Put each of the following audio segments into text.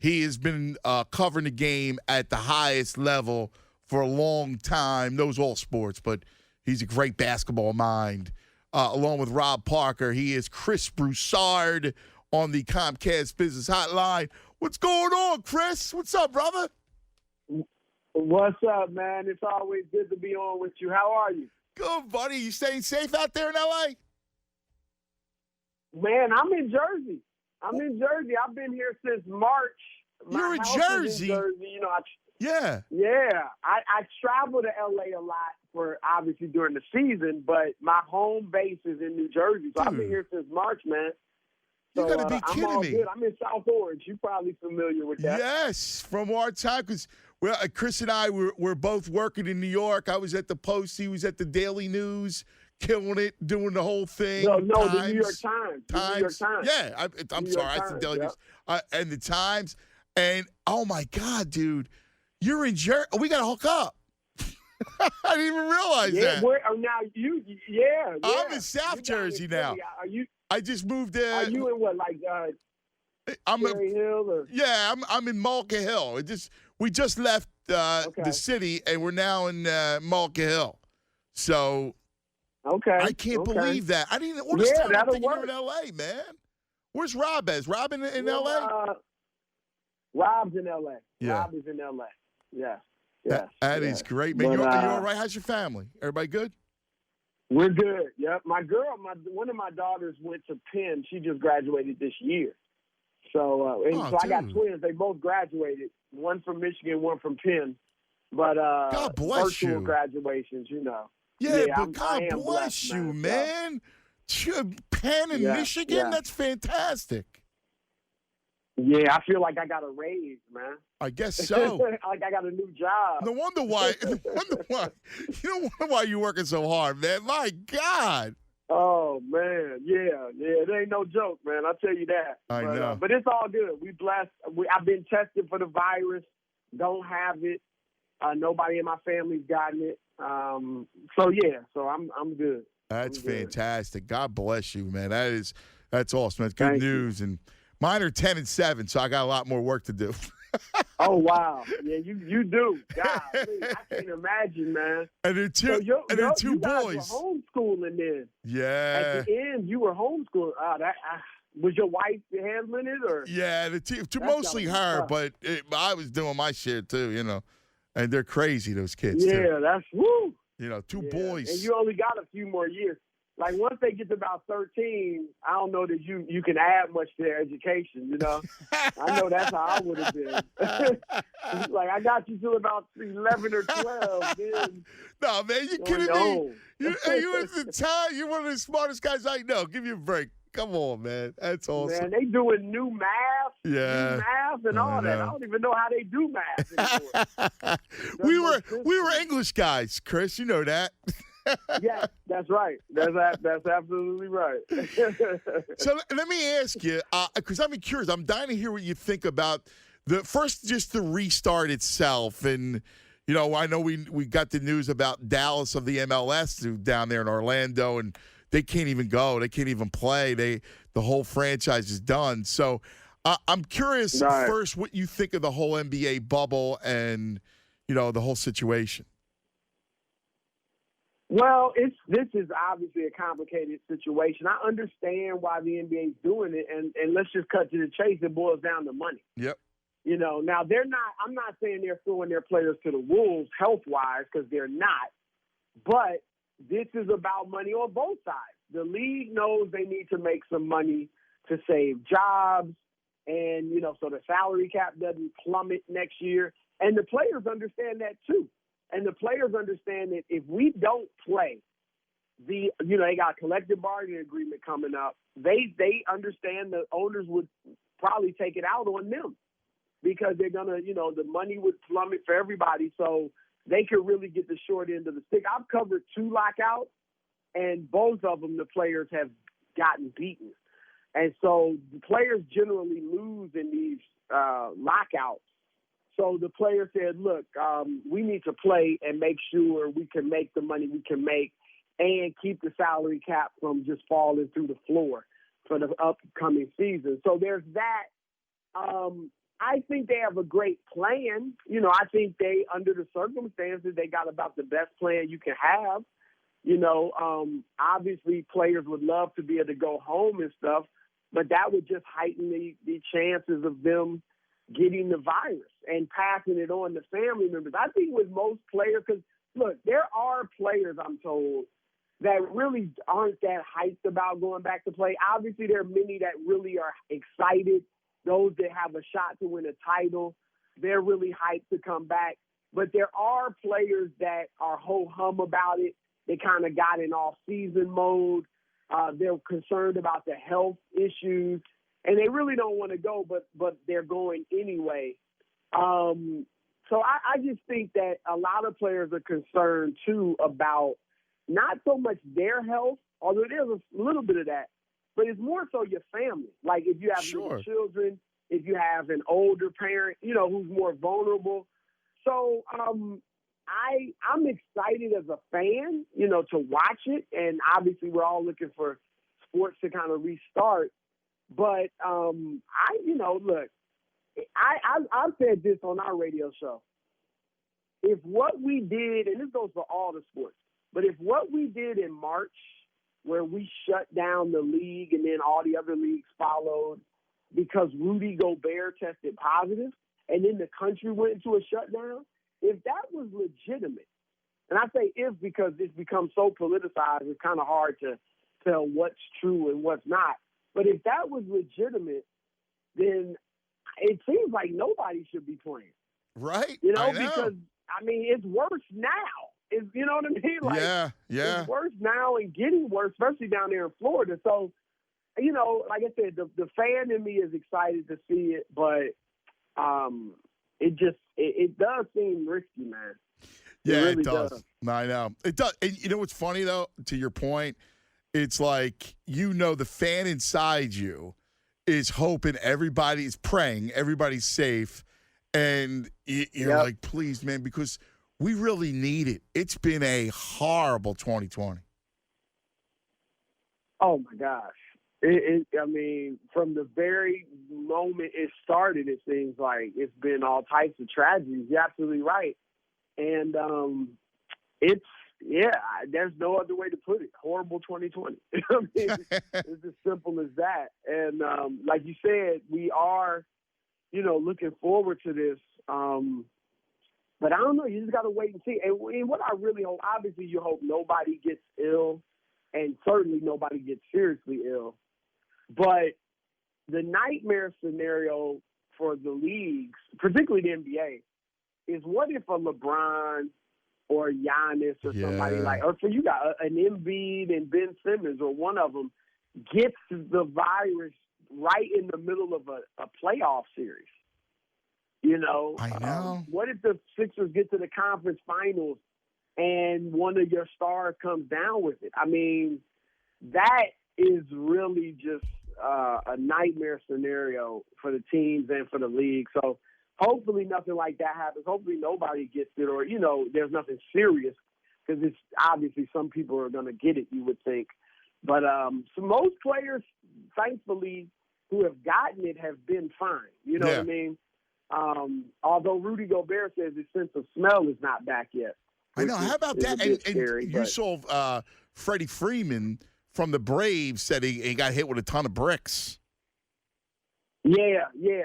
He has been covering the game at the highest level for a long time. Knows all sports, but he's a great basketball mind. Along with Rob Parker, he is Chris Brousard on the Comcast Business Hotline. What's going on, Chris? What's up, brother? What's up, man? It's always good to be on with you. How are you? Good, buddy. You staying safe out there in L.A.? Man, I'm in Jersey. I've been here since March. You're in Jersey? You know, Yeah. I travel to L.A. a lot for obviously during the season, but my home base is in New Jersey. So I've been here since March, man. So, You got to be kidding I'm all me. good. I'm in South Orange. You're probably familiar with that. Yes, from our time, because Chris and I were both working in New York. I was at the Post. He was at the Daily News, killing it, doing the whole thing. No, the New York Times. Times. The New York Times. Yeah, I'm sorry. I said Daily News. And the Times. And, oh, my God, dude, you're in Jersey. We got to hook up. I didn't even realize that. I'm in South Jersey now. I just moved there. Are you in what, like Cherry Hill? Or? Yeah, I'm in Malka Hill. We just left the city, and we're now in Malka Hill. So I can't believe that. I didn't. What is time I'm thinking you're in L.A., man? Where's Rob? Rob in L.A.? Rob's in L.A. Yeah. Rob is in L.A. Yes. That is great, man. You're all right? How's your family? Everybody good? We're good. Yep. My girl, one of my daughters went to Penn. She just graduated this year. So, I got twins. They both graduated. One from Michigan, one from Penn. But God bless virtual you. graduations, you know. Yeah, but God bless blessed, you, man. Penn in Michigan, yeah. That's fantastic. Yeah, I feel like I got a raise, man. I guess so. Like I got a new job. No wonder why. You don't wonder why you're working so hard, man. My God. Oh man, yeah, it ain't no joke, man. I'll tell you that. I know. But it's all good. We blessed. I've been tested for the virus. Don't have it. Nobody in my family's gotten it. So I'm good. That's fantastic. God bless you, man. That's awesome. That's good news. And mine are 10 and 7, so I got a lot more work to do. Oh wow, yeah, you do. God, I can't imagine, man. And they're two, you guys boys. Were homeschooling then. Yeah. At the end, you were homeschooling. Was your wife handling it, or? Yeah, mostly her, but I was doing my share too, you know. And they're crazy, those kids. Yeah, too. that's woo. You know, two boys. And you only got a few more years. Like, once they get to about 13, I don't know that you can add much to their education, you know? I know that's how I would have been. Like, I got you till about 11 or 12. Then no, man, you kidding me? You at the time, you're one of the smartest guys I know. Give me a break. Come on, man. That's awesome. Man, they doing new math. Yeah. New math and all that. I don't even know how they do math anymore. we were English guys, Chris. You know that. Yeah, that's right. That's absolutely right. So let me ask you, because I'm curious. I'm dying to hear what you think about just the restart itself. And, you know, I know we got the news about Dallas of the MLS down there in Orlando, and they can't even go. They can't even play. The whole franchise is done. So I'm curious first what you think of the whole NBA bubble and, you know, the whole situation. Well, this is obviously a complicated situation. I understand why the NBA is doing it, and let's just cut to the chase. It boils down to money. Yep. You know, now I'm not saying they're throwing their players to the wolves health-wise, because they're not. But this is about money on both sides. The league knows they need to make some money to save jobs, and, you know, so the salary cap doesn't plummet next year. And the players understand that too. And the players understand that if we don't play, they got a collective bargaining agreement coming up. They understand the owners would probably take it out on them, because they're going to, the money would plummet for everybody. So they could really get the short end of the stick. I've covered 2 lockouts, and both of them, the players have gotten beaten. And so the players generally lose in these lockouts. So the player said, look, we need to play and make sure we can make the money we can make and keep the salary cap from just falling through the floor for the upcoming season. So there's that. I think they have a great plan. You know, I think under the circumstances, they got about the best plan you can have. You know, obviously players would love to be able to go home and stuff, but that would just heighten the chances of them getting the virus and passing it on to family members. I think with most players, because, look, there are players, I'm told, that really aren't that hyped about going back to play. Obviously, there are many that really are excited. Those that have a shot to win a title, they're really hyped to come back. But there are players that are ho-hum about it. They kind of got in off-season mode. They're concerned about the health issues, and they really don't want to go, but they're going anyway. So I just think that a lot of players are concerned, too, about not so much their health, although there's a little bit of that, but it's more so your family. Like if you have little children, if you have an older parent, you know, who's more vulnerable. So I'm excited as a fan, you know, to watch it. And obviously we're all looking for sports to kind of restart. But look, I've said this on our radio show. If what we did, and this goes for all the sports, but if what we did in March, where we shut down the league and then all the other leagues followed because Rudy Gobert tested positive, and then the country went into a shutdown, if that was legitimate, and I say if because it's become so politicized, it's kind of hard to tell what's true and what's not. But if that was legitimate, then it seems like nobody should be playing. Right. You know, because, I mean, it's worse now. You know what I mean? Like, yeah. It's worse now and getting worse, especially down there in Florida. So, you know, like I said, the fan in me is excited to see it, but it does seem risky, man. Yeah, really it does. I know. It does. And you know what's funny, though, to your point? It's like, you know, the fan inside you is hoping everybody's praying, everybody's safe, and you're like, please, man, because – we really need it. It's been a horrible 2020. Oh, my gosh. I mean, from the very moment it started, it seems like it's been all types of tragedies. You're absolutely right. And there's no other way to put it. Horrible 2020. I mean, it's as simple as that. And like you said, we are, you know, looking forward to this. But I don't know. You just got to wait and see. And what I really hope, obviously you hope nobody gets ill and certainly nobody gets seriously ill. But the nightmare scenario for the leagues, particularly the NBA, is what if a LeBron or Giannis or somebody or for you got an Embiid and Ben Simmons or one of them gets the virus right in the middle of a playoff series? You know, I know. What if the Sixers get to the conference finals and one of your stars comes down with it? I mean, that is really just a nightmare scenario for the teams and for the league. So hopefully nothing like that happens. Hopefully nobody gets it, or, you know, there's nothing serious, because it's obviously some people are going to get it, you would think. But so most players, thankfully, who have gotten it have been fine. You know what I mean? Although Rudy Gobert says his sense of smell is not back yet. I know. How about that? And scary, you saw Freddie Freeman from the Braves said he got hit with a ton of bricks. Yeah.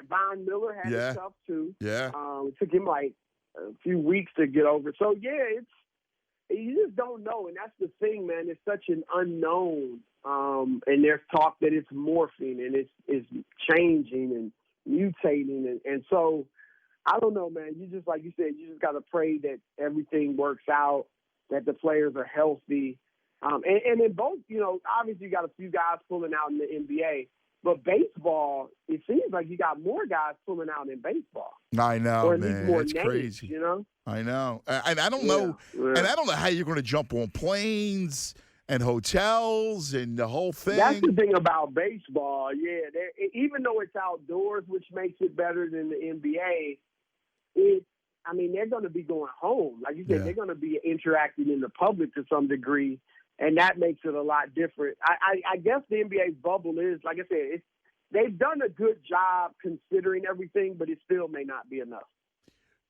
Von Miller had it tough too. Yeah. It took him like a few weeks to get over it. So you just don't know, and that's the thing, man. It's such an unknown, and there's talk that it's morphing and it's changing and mutating, and so I don't know, man. You just, like you said, you just got to pray that everything works out, that the players are healthy, and in both, you know, obviously you got a few guys pulling out in the NBA, but baseball, it seems like you got more guys pulling out in baseball. I know, or at man. least more it's names, crazy. You know, I know, and I don't know, and I don't know how you're going to jump on planes and hotels and the whole thing. That's the thing about baseball. Yeah, even though it's outdoors, which makes it better than the NBA, they're going to be going home. Like you said, they're going to be interacting in the public to some degree, and that makes it a lot different. I guess the NBA bubble is, like I said, they've done a good job considering everything, but it still may not be enough.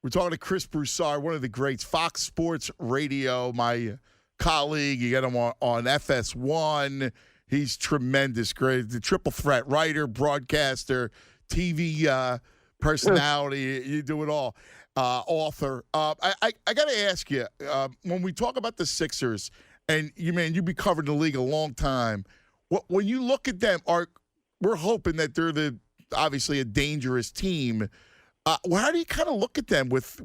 We're talking to Chris Brousard, one of the greats, Fox Sports Radio, my colleague. You get him on FS1. He's tremendous, great. The triple threat writer, broadcaster, TV personality. You do it all. Author. I got to ask you, when we talk about the Sixers, and you be covering the league a long time, when you look at them, we're hoping that they're obviously a dangerous team. How do you kind of look at them with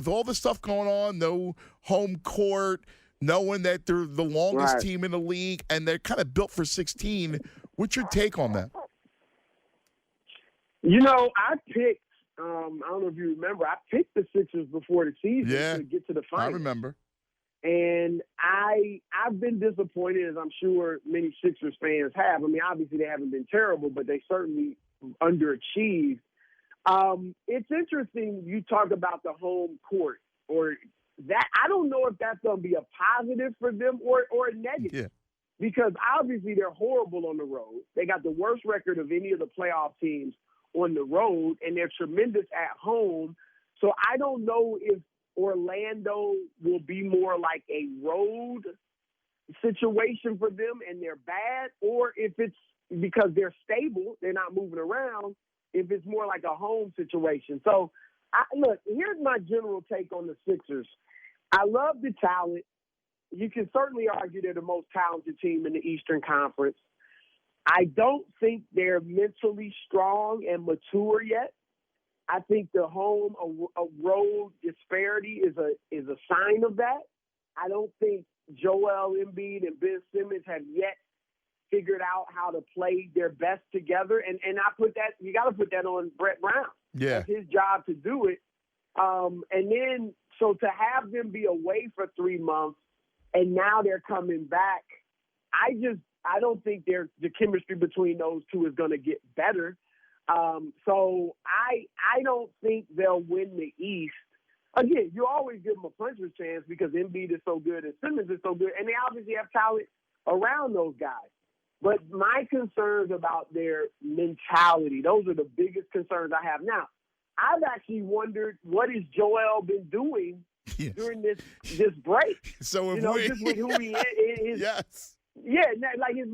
all the stuff going on, no home court, knowing that they're the longest team in the league and they're kind of built for 16? What's your take on that? I picked. I don't know if you remember. I picked the Sixers before the season to get to the finals. I remember. And I've been disappointed, as I'm sure many Sixers fans have. I mean, obviously they haven't been terrible, but they certainly underachieved. It's interesting you talk about the home court or that. I don't know if that's going to be a positive for them or a negative because obviously they're horrible on the road. They got the worst record of any of the playoff teams on the road, and they're tremendous at home. So I don't know if Orlando will be more like a road situation for them and they're bad, or if it's because they're stable, they're not moving around, if it's more like a home situation. So, look, here's my general take on the Sixers. I love the talent. You can certainly argue they're the most talented team in the Eastern Conference. I don't think they're mentally strong and mature yet. I think the home a road disparity is a sign of that. I don't think Joel Embiid and Ben Simmons have yet figured out how to play their best together. And I put that, you got to put that on Brett Brown. Yeah. That's his job to do it. And then, so to have them be away for 3 months and now they're coming back, I don't think the chemistry between those two is going to get better. So I don't think they'll win the East. Again, you always give them a puncher's chance because Embiid is so good and Simmons is so good, and they obviously have talent around those guys. But my concerns about their mentality, those are the biggest concerns I have. Now, I've actually wondered what has Joel been doing during this break. So if just with who he is. Yes. Yeah, like his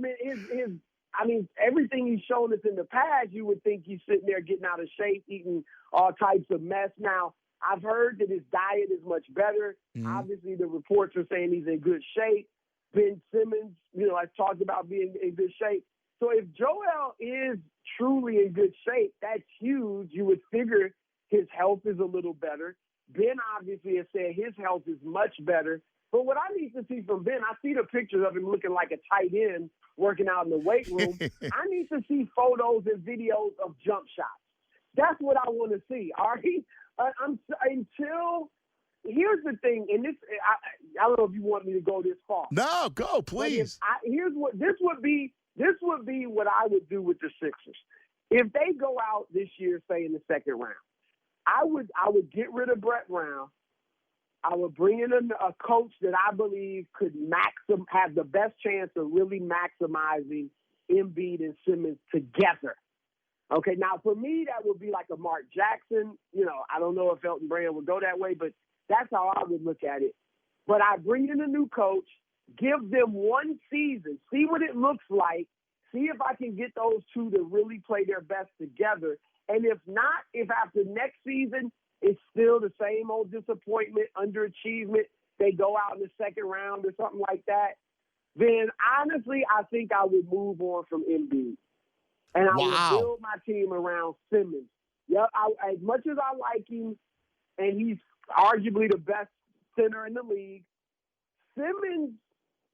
I mean, everything he's shown us in the past, you would think he's sitting there getting out of shape, eating all types of mess. Now, I've heard that his diet is much better. Mm-hmm. Obviously, the reports are saying he's in good shape. Ben Simmons, has talked about being in good shape. So if Joel is truly in good shape, that's huge. You would figure his health is a little better. Ben obviously has said his health is much better. But what I need to see from Ben, I see the pictures of him looking like a tight end working out in the weight room. I need to see photos and videos of jump shots. That's what I want to see. All right? Here's the thing, and I don't know if you want me to go this far. No, go please. This would be what I would do with the Sixers if they go out this year, say in the second round. I would get rid of Brett Brown. I would bring in a coach that I believe could have the best chance of really maximizing Embiid and Simmons together. Okay, now for me, that would be like a Mark Jackson. I don't know if Elton Brand would go that way, but that's how I would look at it. But I bring in a new coach, give them one season, see what it looks like, see if I can get those two to really play their best together. And if not, if after next season it's still the same old disappointment, underachievement, they go out in the second round or something like that, then honestly, I think I would move on from Embiid. And I would build my team around Simmons. Yep, as much as I like him, and he's arguably the best center in the league, Simmons,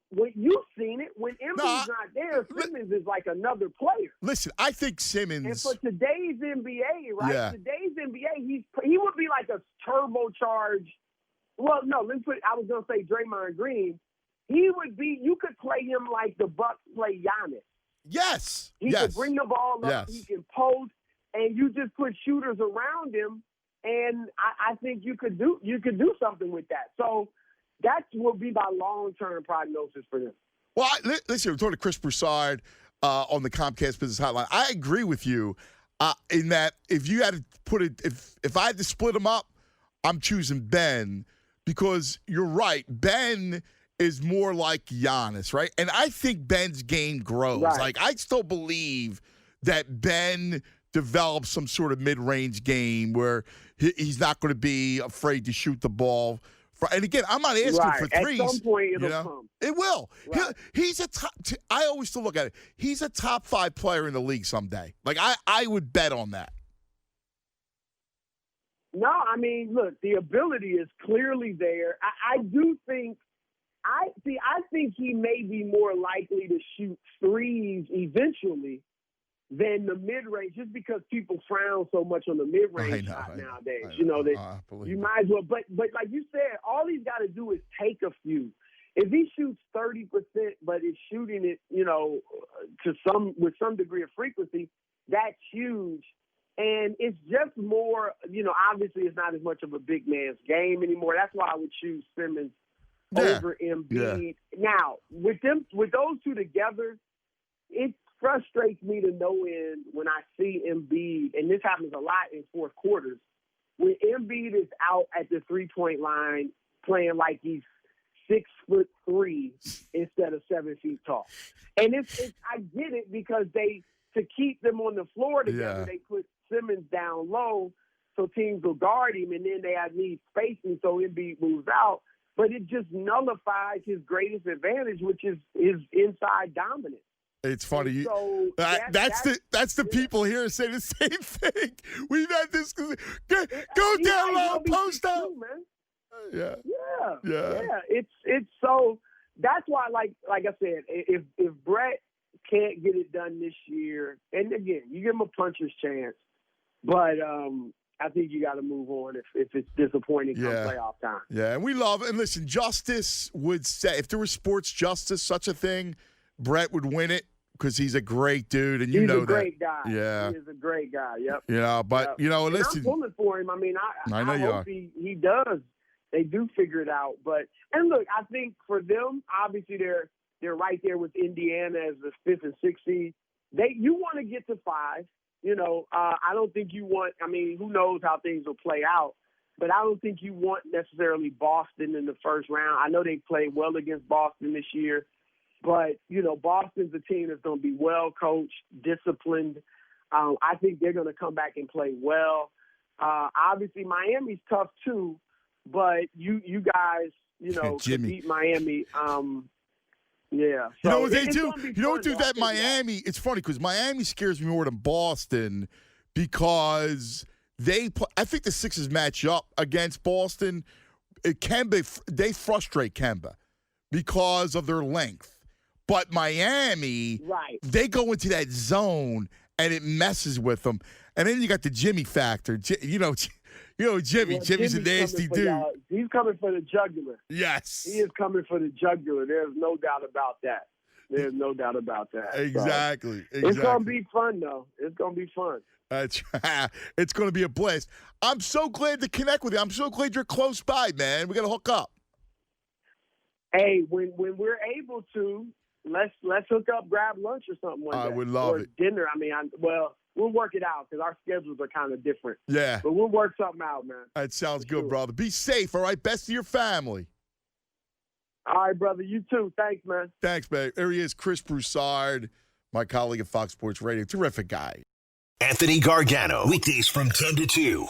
when you've seen it, when Embiid's not there, Simmons is like another player. Listen, I think Simmons. And for today's NBA, right? Yeah. Today's NBA, he would be like a turbocharged. Well, no, I was gonna say Draymond Green. He would be. You could play him like the Bucks play Giannis. Yes. He could bring the ball up. Yes. He can post, and you just put shooters around him. And I think you could do something with that. So that will be my long-term prognosis for them. Well, listen, we're talking to Chris Brousard, on the Comcast Business Hotline. I agree with you in that if you had to put it, if I had to split them up, I'm choosing Ben because you're right. Ben is more like Giannis, right? And I think Ben's game grows. Right. Like, I still believe that Ben develops some sort of mid-range game where he's not going to be afraid to shoot the ball. And again, I'm not asking for threes. At some point, it'll come. It will. Right. He's a top. I always still look at it. He's a top 5 player in the league someday. Like, I would bet on that. No, I mean, look, the ability is clearly there. I do think. I think he may be more likely to shoot threes eventually than the mid-range, just because people frown so much on the mid-range shot nowadays. You know that you might as well. But like you said, all he's got to do is take a few. If he shoots 30%, but is shooting it, with some degree of frequency, that's huge. And it's just more, obviously it's not as much of a big man's game anymore. That's why I would choose Simmons over Embiid. Yeah. Now, with those two together, it frustrates me to no end when I see Embiid, and this happens a lot in fourth quarters, when Embiid is out at the 3-point line playing like he's 6'3" instead of 7 feet tall. And it's I get it because to keep them on the floor together, they put Simmons down low so teams will guard him, and then they need spacing so Embiid moves out. But it just nullifies his greatest advantage, which is his inside dominance. It's funny. So that's the people here say the same thing. We've had this. Go down low, post up. Yeah. It's so. That's why, like I said, if Brett can't get it done this year, and again, you give him a puncher's chance, but I think you got to move on if it's disappointing come playoff time. Yeah, and we love it. And listen, justice would say, if there was sports justice, such a thing, Brett would win it because he's a great dude, and he's know a great guy. Yeah. He is a great guy, yep. Yeah, but, listen. I'm pulling for him. I mean, I know you hope are. He does. They do figure it out. And look, I think for them, obviously they're right there with Indiana as the 5th and 6th seed. You want to get to 5. I don't think you want – I mean, who knows how things will play out, but I don't think you want necessarily Boston in the first round. I know they played well against Boston this year, but, Boston's a team that's going to be well coached, disciplined. I think they're going to come back and play well. Obviously, Miami's tough too, but you guys, can beat Miami. Yeah. So you know what they do? You know what do that Miami? It's funny because Miami scares me more than Boston because I think the Sixers match up against Boston. They frustrate Kemba because of their length. But Miami, they go into that zone and it messes with them. And then you got the Jimmy factor. Jimmy's a nasty dude. He's coming for the jugular. Yes. He is coming for the jugular. There's no doubt about that. Exactly. It's going to be fun, though. It's going to be fun. It's going to be a blast. I'm so glad to connect with you. I'm so glad you're close by, man. We got to hook up. Hey, when we're able to, let's hook up, grab lunch or something one day. I would love it. Dinner. I mean, we'll work it out because our schedules are kind of different. Yeah. But we'll work something out, man. That sounds good, brother. Be safe, all right? Best to your family. All right, brother. You too. Thanks, man. Thanks, man. There he is, Chris Brousard, my colleague at Fox Sports Radio. Terrific guy. Anthony Gargano, weekdays from 10 to 2